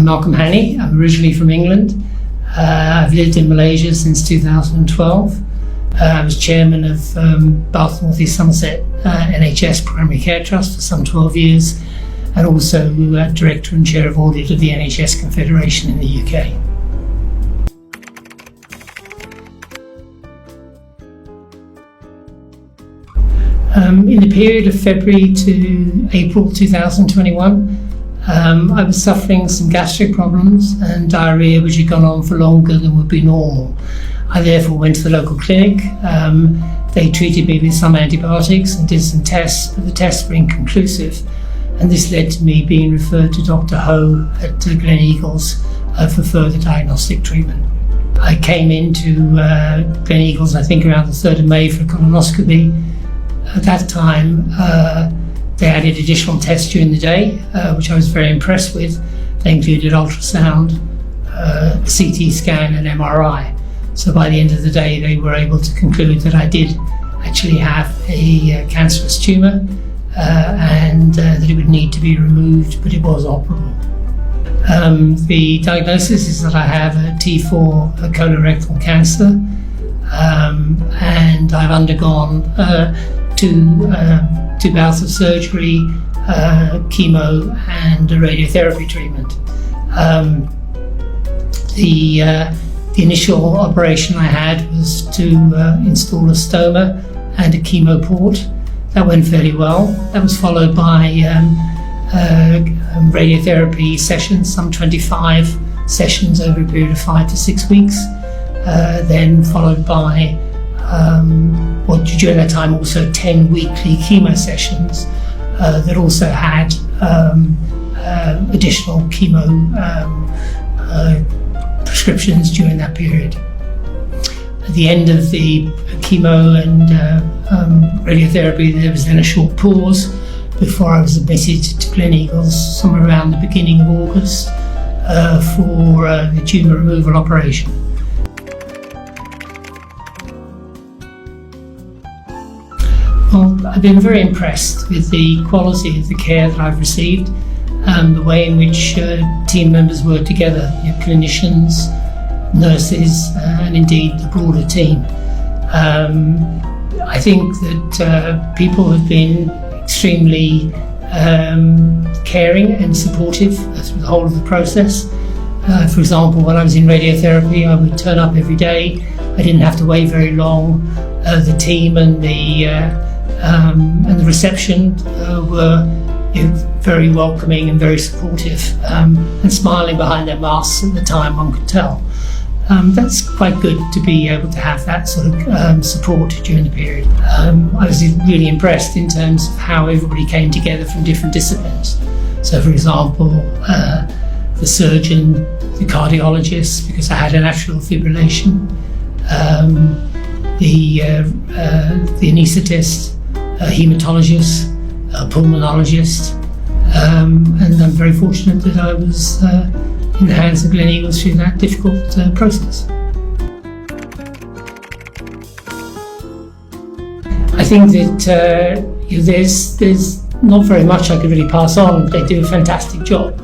I'm Malcolm Hanney. I'm originally from England. I've lived in Malaysia since 2012. I was chairman of Bath North East Somerset NHS Primary Care Trust for some 12 years, and also director and chair of audit of the NHS Confederation in the UK. In the period of February to April 2021, I was suffering some gastric problems and diarrhoea which had gone on for longer than would be normal. I therefore went to the local clinic. They treated me with some antibiotics and did some tests, but the tests were inconclusive, and this led to me being referred to Dr. Ho at Gleneagles for further diagnostic treatment. I came into Gleneagles, I think around the 3rd of May for a colonoscopy. At that time, they added additional tests during the day, which I was very impressed with. They included ultrasound, CT scan and MRI. So by the end of the day, they were able to conclude that I did actually have a cancerous tumour and that it would need to be removed, but it was operable. The diagnosis is that I have a T4 colorectal cancer, and I've undergone two bouts of surgery, chemo and radiotherapy treatment. The initial operation I had was to install a stoma and a chemo port. That went fairly well. That was followed by radiotherapy sessions, some 25 sessions over a period of 5 to 6 weeks. Then followed by during that time also 10 weekly chemo sessions that also had additional chemo prescriptions during that period. At the end of the chemo and radiotherapy, there was then a short pause before I was admitted to Gleneagles somewhere around the beginning of August for the tumour removal operation. Well, I've been very impressed with the quality of the care that I've received, the way in which team members work together, clinicians, nurses, and indeed the broader team. I think that people have been extremely caring and supportive through the whole of the process. For example, when I was in radiotherapy, I would turn up every day. I didn't have to wait very long. The team and the reception were very welcoming and very supportive, and smiling behind their masks at the time, one could tell. That's quite good to be able to have that sort of support during the period. I was really impressed in terms of how everybody came together from different disciplines. So, for example, the surgeon, the cardiologist, because I had an atrial fibrillation, the anaesthetist, a haematologist, a pulmonologist, and I'm very fortunate that I was in the hands of Gleneagles through that difficult process. I think that there's not very much I could really pass on. They do a fantastic job.